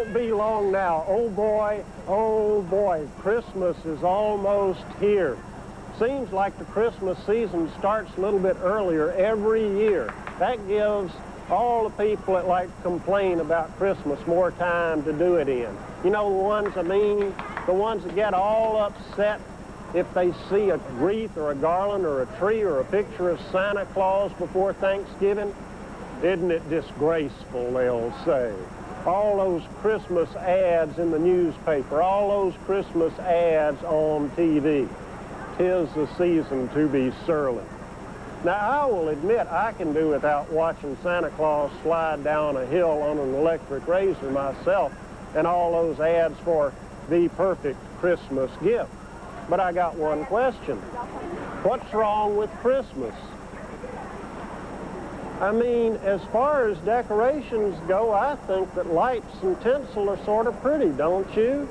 won't be long now. Oh boy, Christmas is almost here. Seems like the Christmas season starts a little bit earlier every year. That gives all the people that like to complain about Christmas more time to do it in. You know the ones I mean? The ones that get all upset if they see a wreath or a garland or a tree or a picture of Santa Claus before Thanksgiving. Isn't it disgraceful, they'll say. All those Christmas ads in the newspaper, all those Christmas ads on TV. 'Tis the season to be surly. Now, I will admit I can do without watching Santa Claus slide down a hill on an electric razor myself and all those ads for the perfect Christmas gift. But I got one question. What's wrong with Christmas? I mean, as far as decorations go, I think that lights and tinsel are sort of pretty, don't you?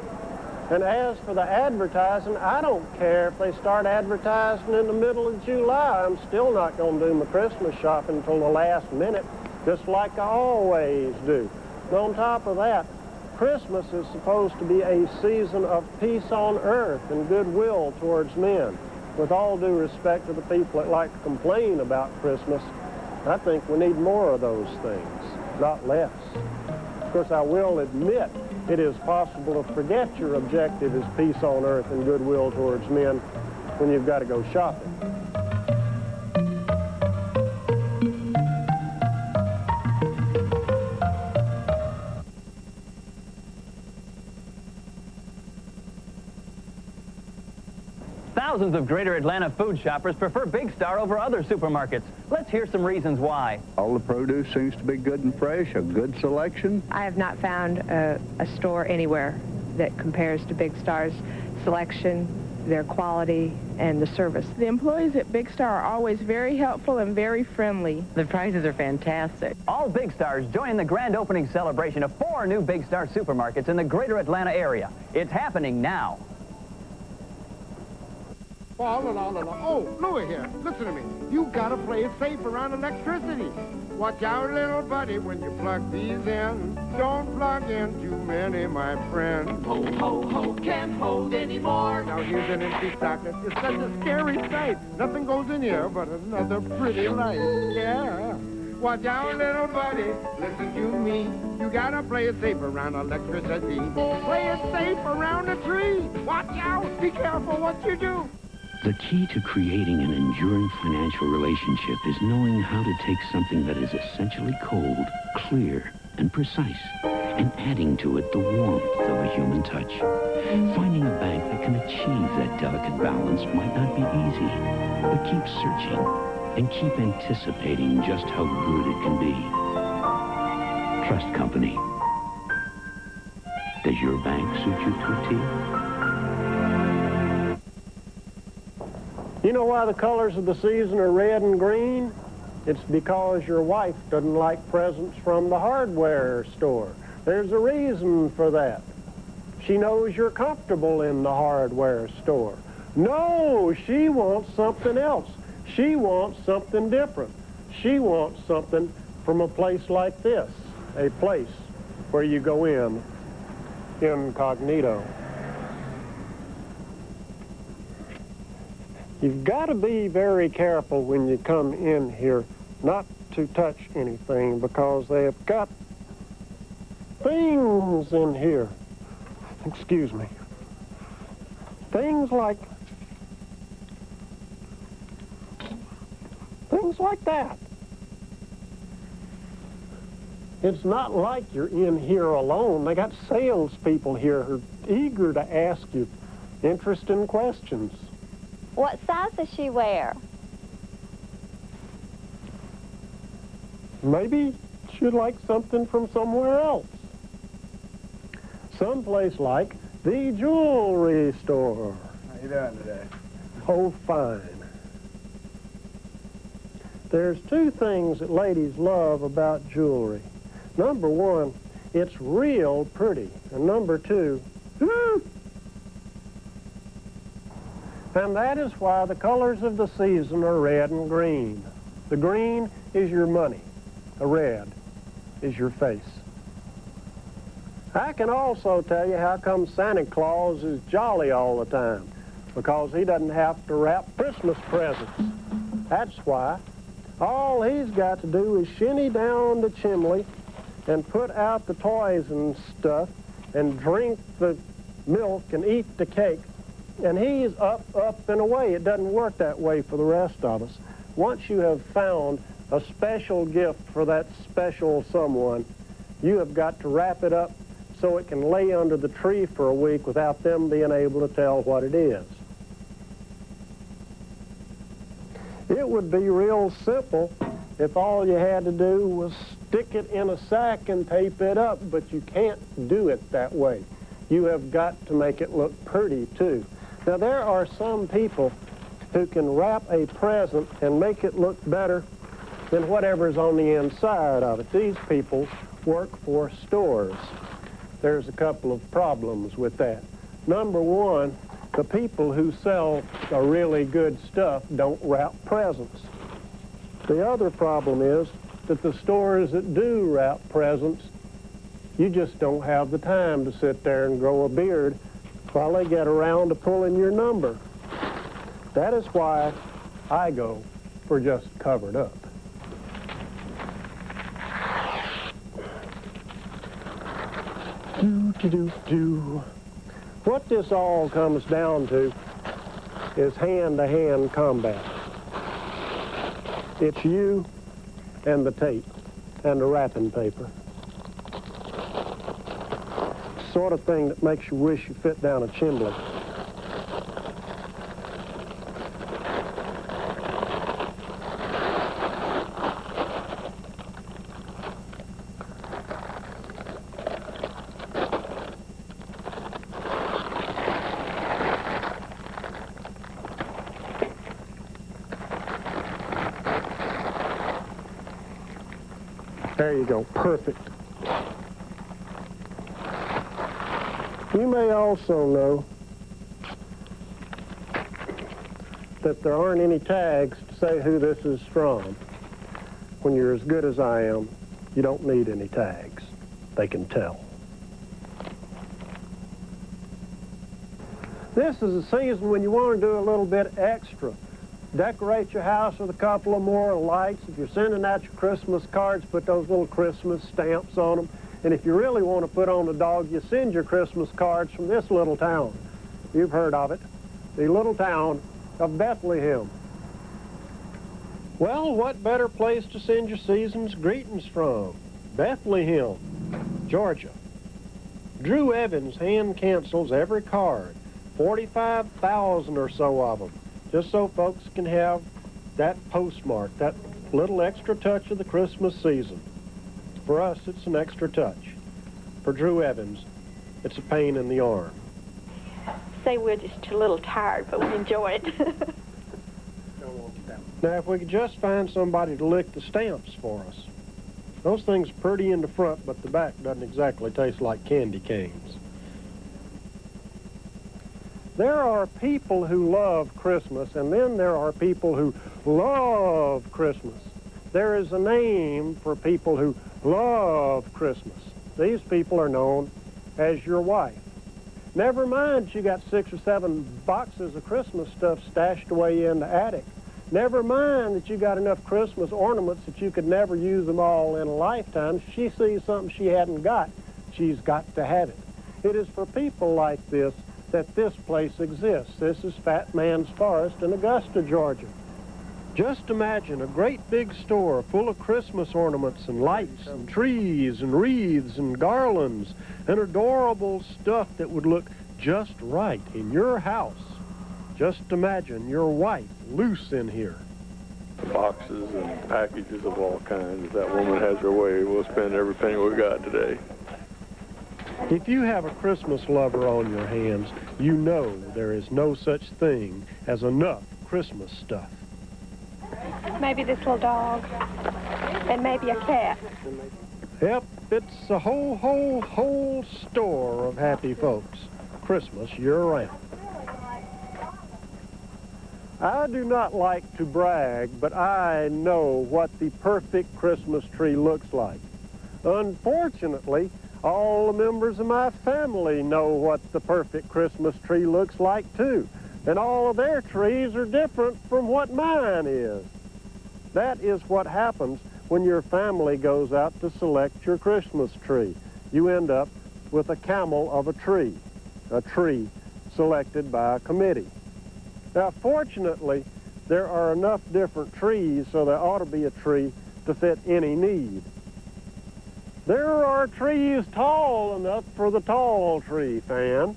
And as for the advertising, I don't care if they start advertising in the middle of July. I'm still not going to do my Christmas shopping until the last minute, just like I always do. And on top of that, Christmas is supposed to be a season of peace on earth and goodwill towards men. With all due respect to the people that like to complain about Christmas, I think we need more of those things, not less. Of course, I will admit it is possible to forget your objective is peace on earth and goodwill towards men when you've got to go shopping. Thousands of Greater Atlanta food shoppers prefer Big Star over other supermarkets. Let's hear some reasons why. All the produce seems to be good and fresh, a good selection. I have not found a store anywhere that compares to Big Star's selection, their quality, and the service. The employees at Big Star are always very helpful and very friendly. The prices are fantastic. All Big Stars join in the grand opening celebration of 4 new Big Star supermarkets in the Greater Atlanta area. It's happening now. Oh, Louis here. Listen to me. You gotta play it safe around electricity. Watch out, little buddy, when you plug these in. Don't plug in too many, my friend. Ho, ho, ho, can't hold anymore. Now here's an empty socket. It's such a scary sight. Nothing goes in here but another pretty light. Yeah. Watch out, little buddy. Listen to me. You gotta play it safe around electricity. Play it safe around a tree. Watch out. Be careful what you do. The key to creating an enduring financial relationship is knowing how to take something that is essentially cold, clear, and precise, and adding to it the warmth of a human touch. Finding a bank that can achieve that delicate balance might not be easy, but keep searching and keep anticipating just how good it can be. Trust Company. Does your bank suit you to a T? You know why the colors of the season are red and green? It's because your wife doesn't like presents from the hardware store. There's a reason for that. She knows you're comfortable in the hardware store. No, she wants something else. She wants something different. She wants something from a place like this, a place where you go in incognito. You've got to be very careful when you come in here not to touch anything because they have got things in here. Excuse me. Things like that. It's not like you're in here alone. They got salespeople here who are eager to ask you interesting questions. What size does she wear? Maybe she'd like something from somewhere else. Someplace like the jewelry store. How you doing today? Oh, fine. There's 2 things that ladies love about jewelry. Number 1, it's real pretty. And number 2, and that is why the colors of the season are red and green. The green is your money. The red is your face. I can also tell you how come Santa Claus is jolly all the time, because he doesn't have to wrap Christmas presents. That's why. All he's got to do is shinny down the chimney and put out the toys and stuff and drink the milk and eat the cake, and he's up, and away. It doesn't work that way for the rest of us. Once you have found a special gift for that special someone, you have got to wrap it up so it can lay under the tree for a week without them being able to tell what it is. It would be real simple if all you had to do was stick it in a sack and tape it up, but you can't do it that way. You have got to make it look pretty, too. Now, there are some people who can wrap a present and make it look better than whatever's on the inside of it. These people work for stores. There's a couple of problems with that. Number one, the people who sell the really good stuff don't wrap presents. The other problem is that the stores that do wrap presents, you just don't have the time to sit there and grow a beard while they get around to pulling your number. That is why I go for just covered up. Do. What this all comes down to is hand-to-hand combat. It's you and the tape and the wrapping paper. Sort of thing that makes you wish you fit down a chimney. There you go, perfect. You may also know that there aren't any tags to say who this is from. When you're as good as I am, you don't need any tags. They can tell. This is a season when you want to do a little bit extra. Decorate your house with a couple of more lights. If you're sending out your Christmas cards, put those little Christmas stamps on them. And if you really want to put on the dog, you send your Christmas cards from this little town. You've heard of it, the little town of Bethlehem. Well, what better place to send your season's greetings from? Bethlehem, Georgia. Drew Evans hand cancels every card, 45,000 or so of them, just so folks can have that postmark, that little extra touch of the Christmas season. For us, it's an extra touch. For Drew Evans, it's a pain in the arm. Say we're just a little tired, but we enjoy it. Now, if we could just find somebody to lick the stamps for us. Those things are pretty in the front, but the back doesn't exactly taste like candy canes. There are people who love Christmas, and then there are people who love Christmas. There is a name for people who love Christmas. These people are known as your wife. Never mind you got 6 or 7 boxes of Christmas stuff stashed away in the attic. Never mind that you got enough Christmas ornaments that you could never use them all in a lifetime. If she sees something she hadn't got, she's got to have it. It is for people like this that this place exists. This is Fat Man's Forest in Augusta, Georgia. Just imagine a great big store full of Christmas ornaments and lights and trees and wreaths and garlands and adorable stuff that would look just right in your house. Just imagine your wife loose in here. Boxes and packages of all kinds. If that woman has her way, we'll spend every penny we got today. If you have a Christmas lover on your hands, you know there is no such thing as enough Christmas stuff. Maybe this little dog, and maybe a cat. Yep, it's a whole store of happy folks. Christmas year-round. I do not like to brag, but I know what the perfect Christmas tree looks like. Unfortunately, All the members of my family know what the perfect Christmas tree looks like, too. And all of their trees are different from what mine is. That is what happens when your family goes out to select your Christmas tree. You end up with a camel of a tree selected by a committee. Now, fortunately, there are enough different trees, so there ought to be a tree to fit any need. There are trees tall enough for the tall tree fan,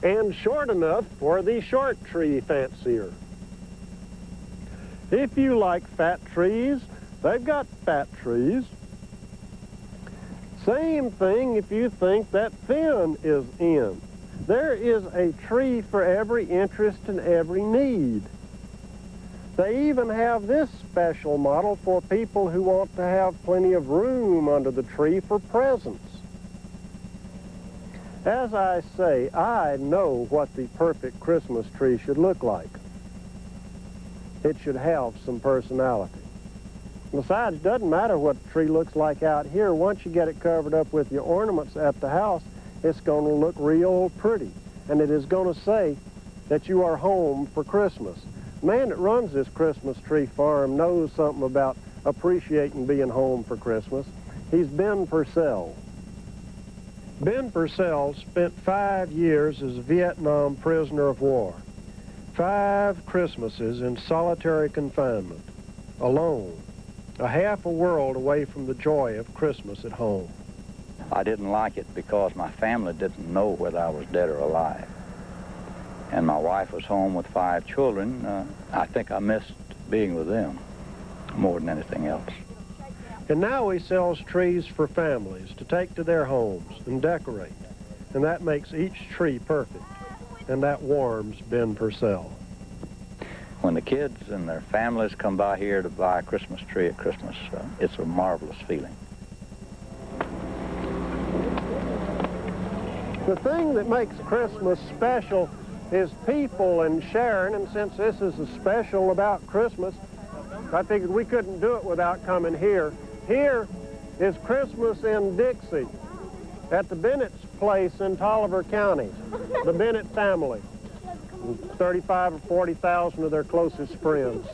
and short enough for the short tree fancier. If you like fat trees, they've got fat trees. Same thing if you think that thin is in. There is a tree for every interest and every need. They even have this special model for people who want to have plenty of room under the tree for presents. As I say, I know what the perfect Christmas tree should look like. It should have some personality. Besides, it doesn't matter what the tree looks like out here. Once you get it covered up with your ornaments at the house, it's going to look real pretty. And it is going to say that you are home for Christmas. The man that runs this Christmas tree farm knows something about appreciating being home for Christmas. He's Ben Purcell. Ben Purcell spent 5 years as a Vietnam prisoner of war. 5 Christmases in solitary confinement, alone, a half a world away from the joy of Christmas at home. I didn't like it because my family didn't know whether I was dead or alive. And my wife was home with 5 children. I think I missed being with them more than anything else. And now he sells trees for families to take to their homes and decorate. And that makes each tree perfect. And that warms Ben Purcell. When the kids and their families come by here to buy a Christmas tree at Christmas, it's a marvelous feeling. The thing that makes Christmas special is people and sharing, and since this is a special about Christmas, I figured we couldn't do it without coming here. Here is Christmas in Dixie at the Bennett's place in Tolliver County, the Bennett family, 35 or 40,000 of their closest friends.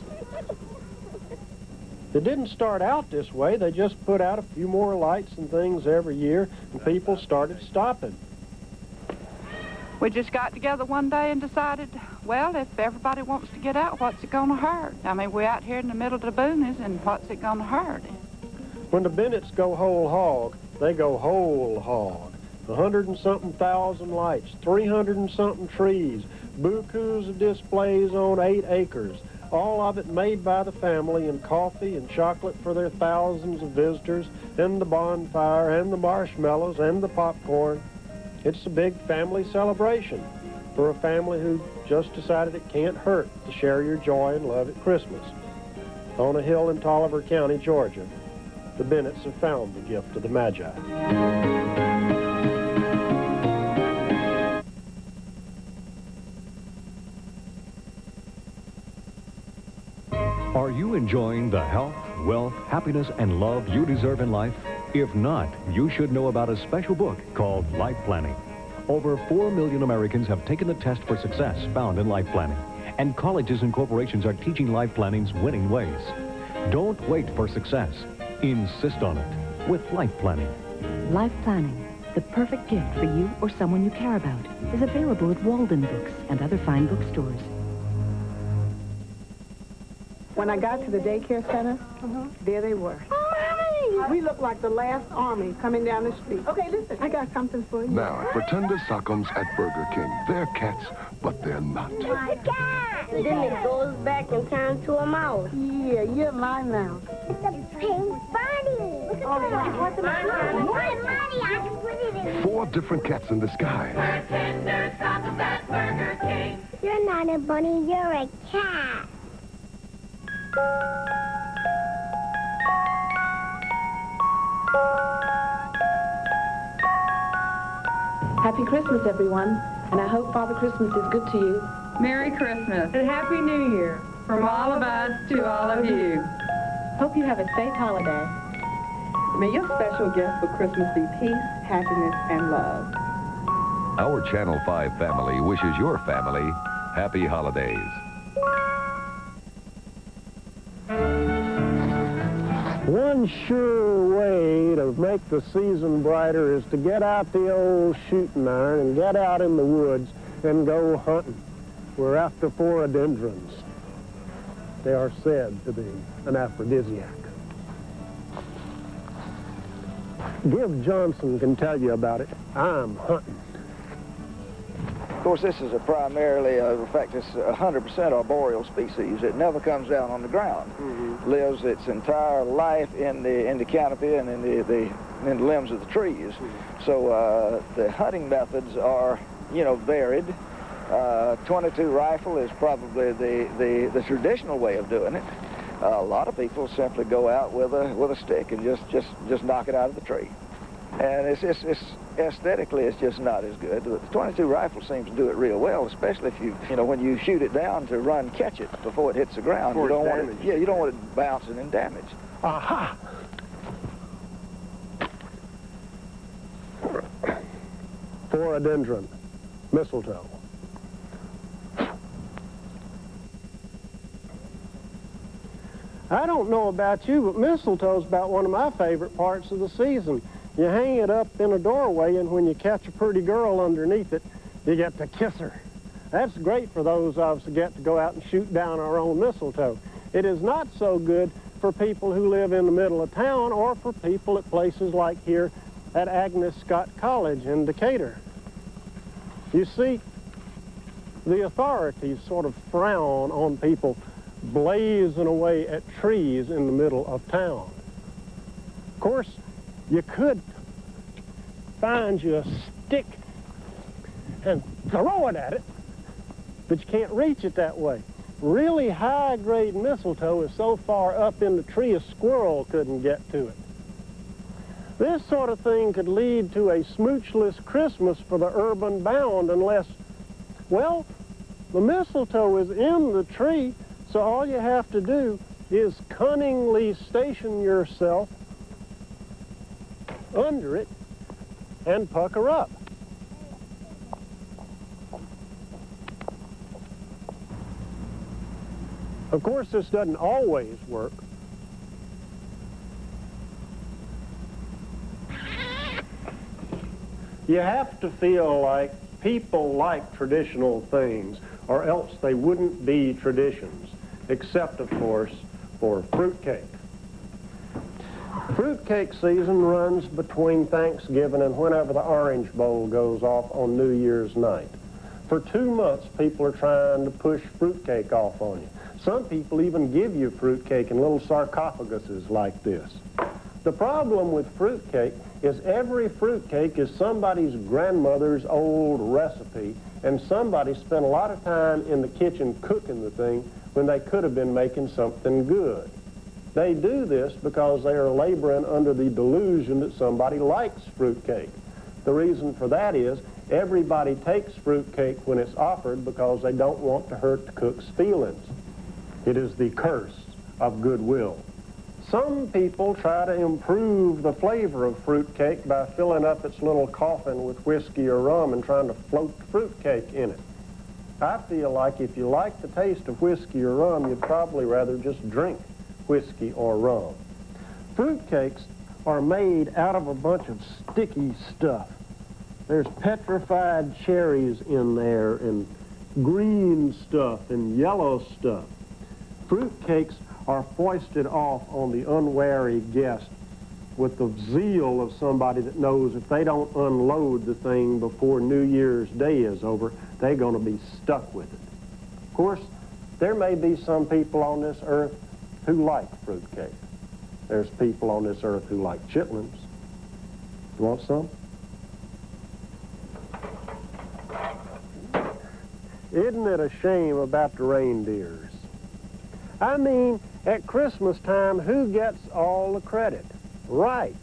It didn't start out this way. They just put out a few more lights and things every year, and people started stopping. We just got together one day and decided, well, if everybody wants to get out, what's it going to hurt? I mean, we're out here in the middle of the boonies, and what's it going to hurt? When the Bennetts go whole hog, they go whole hog. 100 and something thousand lights, 300 and something trees, bukus of displays on 8 acres, all of it made by the family, and coffee and chocolate for their thousands of visitors, and the bonfire, and the marshmallows, and the popcorn. It's a big family celebration for a family who just decided it can't hurt to share your joy and love at Christmas. On a hill in Tolliver County, Georgia, the Bennetts have found the gift of the Magi. Are you enjoying the health, wealth, happiness, and love you deserve in life? If not, you should know about a special book called Life Planning. Over 4 million Americans have taken the test for success found in life planning, and colleges and corporations are teaching life planning's winning ways. Don't wait for success. Insist on it with Life Planning. Life Planning, the perfect gift for you or someone you care about, is available at Walden Books and other fine bookstores. When I got to the daycare center, there they were. We look like the last army coming down the street. Okay, listen, I got something for you. Now, pretend the Sockums at Burger King. They're cats, but they're not. It's a cat! And then it goes back and turns to a mouse. Yeah, you're my mouse. It's a pink bunny. Look at that. What's a bunny? I can put it in. 4 different cats in the sky. Pretender Sockums at Burger King. You're not a bunny, you're a cat. Happy Christmas, everyone, and I hope Father Christmas is good to you. Merry Christmas and Happy New Year from all of us to all of you. Hope you have a safe holiday. May your special gift for Christmas be peace, happiness, and love. Our Channel 5 family wishes your family happy holidays. One sure way to make the season brighter is to get out the old shooting iron and get out in the woods and go hunting. We're after phorandrons. They are said to be an aphrodisiac. Give Johnson can tell you about it. I'm hunting. Of course, this is primarily, in fact, it's 100% arboreal species. It never comes down on the ground. Lives its entire life in the canopy and in the limbs of the trees. So the hunting methods are, varied. 22 rifle is probably the traditional way of doing it. A lot of people simply go out with a stick and just knock it out of the tree. And it's aesthetically, it's just not as good. The 22 rifle seems to do it real well, especially if when you shoot it down to catch it before it hits the ground. You don't want it, you don't want it bouncing and damage. Aha! Phorandron, mistletoe. I don't know about you, but mistletoe's about one of my favorite parts of the season. You hang it up in a doorway, and when you catch a pretty girl underneath it, you get to kiss her. That's great for those of us who get to go out and shoot down our own mistletoe. It is not so good for people who live in the middle of town or for people at places like here at Agnes Scott College in Decatur. You see, the authorities sort of frown on people blazing away at trees in the middle of town. Of course, you could find you a stick and throw it at it, but you can't reach it that way. Really high-grade mistletoe is so far up in the tree a squirrel couldn't get to it. This sort of thing could lead to a smoochless Christmas for the urban bound unless, well, the mistletoe is in the tree, so all you have to do is cunningly station yourself under it and pucker up. Of course, this doesn't always work. You have to feel like people like traditional things, or else they wouldn't be traditions, except, of course, for fruitcake. Fruitcake season runs between Thanksgiving and whenever the Orange Bowl goes off on New Year's night. For 2 months, people are trying to push fruitcake off on you. Some people even give you fruitcake in little sarcophaguses like this. The problem with fruitcake is every fruitcake is somebody's grandmother's old recipe, and somebody spent a lot of time in the kitchen cooking the thing when they could have been making something good. They do this because they are laboring under the delusion that somebody likes fruitcake. The reason for that is everybody takes fruitcake when it's offered because they don't want to hurt the cook's feelings. It is the curse of goodwill. Some people try to improve the flavor of fruitcake by filling up its little coffin with whiskey or rum and trying to float fruitcake in it. I feel like if you like the taste of whiskey or rum, you'd probably rather just drink whiskey or rum. Fruitcakes are made out of a bunch of sticky stuff. There's petrified cherries in there and green stuff and yellow stuff. Fruitcakes are foisted off on the unwary guest with the zeal of somebody that knows if they don't unload the thing before New Year's Day is over, they're going to be stuck with it. Of course, there may be some people on this earth who like fruitcake. There's people on this earth who like chitlins. You want some? Isn't it a shame about the reindeers? I mean, at Christmas time, who gets all the credit? Right,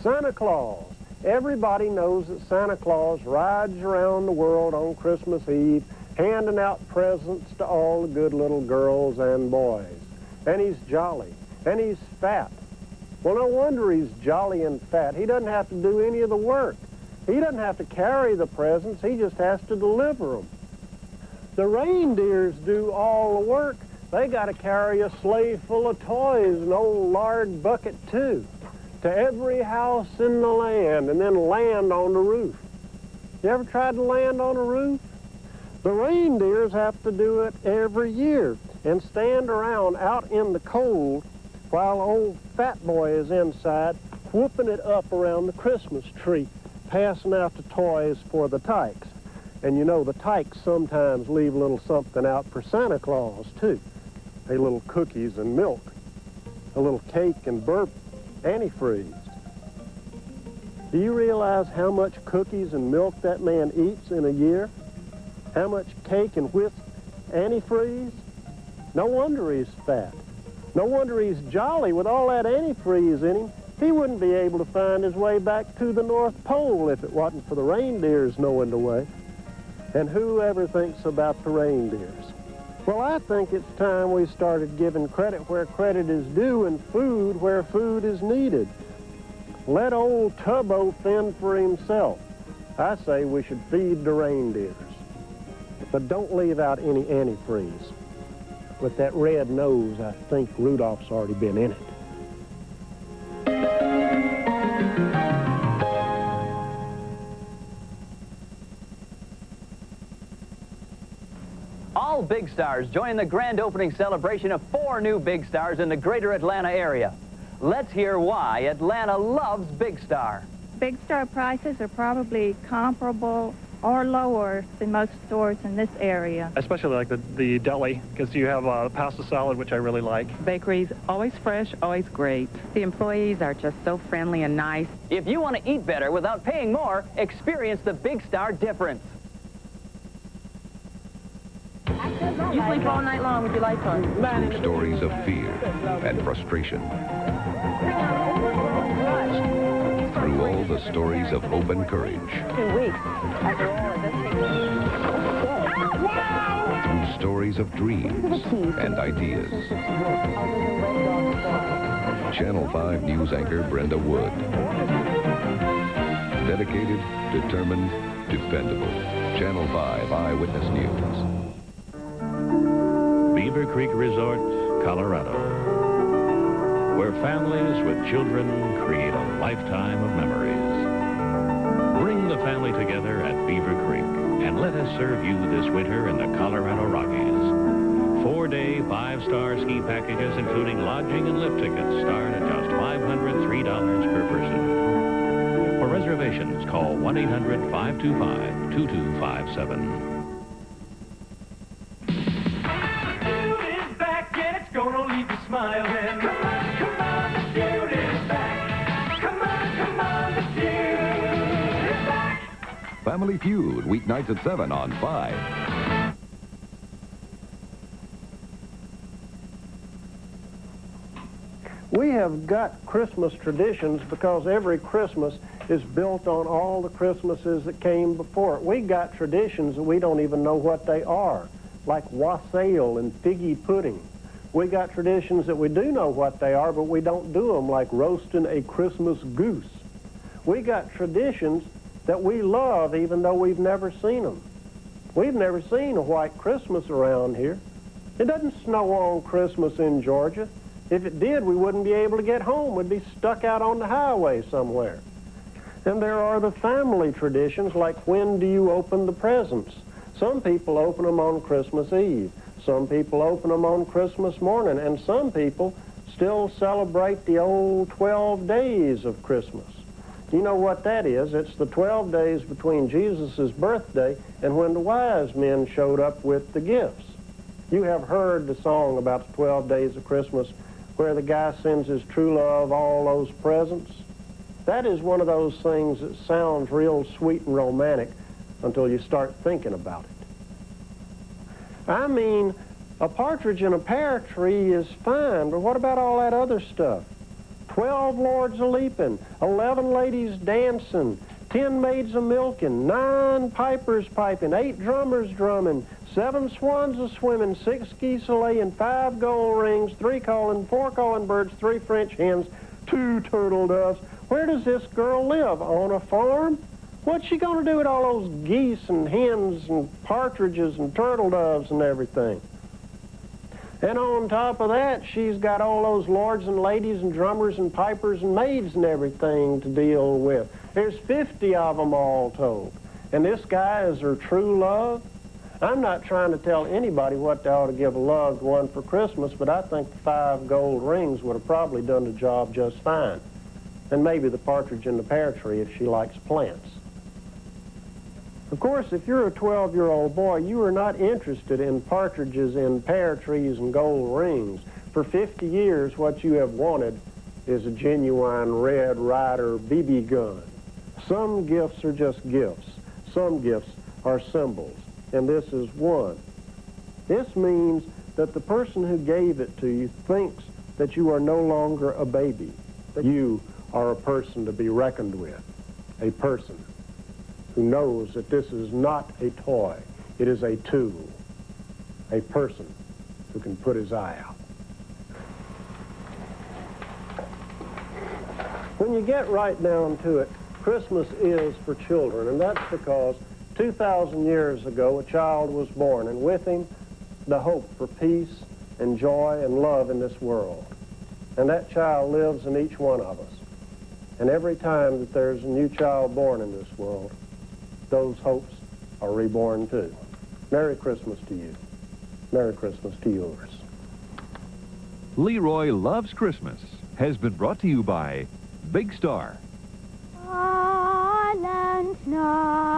Santa Claus. Everybody knows that Santa Claus rides around the world on Christmas Eve, handing out presents to all the good little girls and boys. And he's jolly, and he's fat, Well, no wonder he's jolly and fat. He doesn't have to do any of the work. He doesn't have to carry the presents. He just has to deliver them. The reindeers do all the work. They got to carry a sleigh full of toys, an old lard bucket, too, to every house in the land, and then land on the roof. You ever tried to land on a roof? The reindeers have to do it every year and stand around out in the cold while old Fat Boy is inside whooping it up around the Christmas tree, passing out the toys for the tykes. And you know, the tykes sometimes leave a little something out for Santa Claus, too. A little cookies and milk, a little cake and burp antifreeze. Do you realize how much cookies and milk that man eats in a year? How much cake and whisk antifreeze? No wonder he's fat. No wonder he's jolly with all that antifreeze in him. He wouldn't be able to find his way back to the North Pole if it wasn't for the reindeers knowing the way. And who ever thinks about the reindeers? Well, I think it's time we started giving credit where credit is due and food where food is needed. Let old Tubbo fend for himself. I say we should feed the reindeers. But don't leave out any antifreeze. With that red nose, I think Rudolph's already been in it. All big stars join the grand opening celebration of 4 new big stars in the greater Atlanta area. Let's hear why Atlanta loves Big Star. Big Star prices are probably comparable or lower than most stores in this area. Especially like the deli, because you have pasta salad, which I really like. Bakery's always fresh, always great. The employees are just so friendly and nice. If you want to eat better without paying more, experience the Big Star difference. You sleep all night long with your lights on. Through stories of fear and frustration. Through all the stories of hope and courage. 2 weeks. After all of this. Through stories of dreams and ideas. Channel 5 news anchor Brenda Wood. Dedicated, determined, dependable. Channel 5 Eyewitness News. Beaver Creek Resort, Colorado, where families with children create a lifetime of memories. Bring the family together at Beaver Creek and let us serve you this winter in the Colorado Rockies. 4-day, 5-star ski packages including lodging and lift tickets start at just $503 per person. For reservations, call 1-800-525-2257. Smiling. Come on, the Feud is back. Come on, the Feud is back. Family Feud, weeknights at 7 on 5. We have got Christmas traditions because every Christmas is built on all the Christmases that came before it. We got traditions that we don't even know what they are, like wassail and figgy pudding. We got traditions that we do know what they are, but we don't do them, like roasting a Christmas goose. We got traditions that we love even though we've never seen them. We've never seen a white Christmas around here. It doesn't snow on Christmas in Georgia. If it did, we wouldn't be able to get home. We'd be stuck out on the highway somewhere. And there are the family traditions, like when do you open the presents? Some people open them on Christmas Eve. Some people open them on Christmas morning, and some people still celebrate the old 12 days of Christmas. You know what that is? It's the 12 days between Jesus' birthday and when the wise men showed up with the gifts. You have heard the song about the 12 days of Christmas where the guy sends his true love all those presents. That is one of those things that sounds real sweet and romantic until you start thinking about it. I mean, a partridge in a pear tree is fine, but what about all that other stuff? 12 lords a-leaping, 11 ladies dancing, 10 maids a-milking, 9 pipers piping, 8 drummers drumming, 7 swans a-swimming, 6 geese a-laying, 5 gold rings, 3 calling, 4 calling birds, 3 French hens, 2 turtle doves. Where does this girl live? On a farm? What's she going to do with all those geese and hens and partridges and turtle doves and everything? And on top of that, she's got all those lords and ladies and drummers and pipers and maids and everything to deal with. There's 50 of them all told. And this guy is her true love? I'm not trying to tell anybody what they ought to give a loved one for Christmas, but I think the 5 gold rings would have probably done the job just fine. And maybe the partridge in the pear tree if she likes plants. Of course, if you're a 12-year-old boy, you are not interested in partridges in pear trees and gold rings. For 50 years, what you have wanted is a genuine Red Ryder BB gun. Some gifts are just gifts. Some gifts are symbols, and this is one. This means that the person who gave it to you thinks that you are no longer a baby, that you are a person to be reckoned with, a person who knows that this is not a toy, it is a tool, a person who can put his eye out. When you get right down to it, Christmas is for children, and that's because 2,000 years ago a child was born, and with him the hope for peace and joy and love in this world. And that child lives in each one of us. And every time that there's a new child born in this world, those hopes are reborn too. Merry Christmas to you. Merry Christmas to yours. Leroy Loves Christmas has been brought to you by Big Star. Silent night.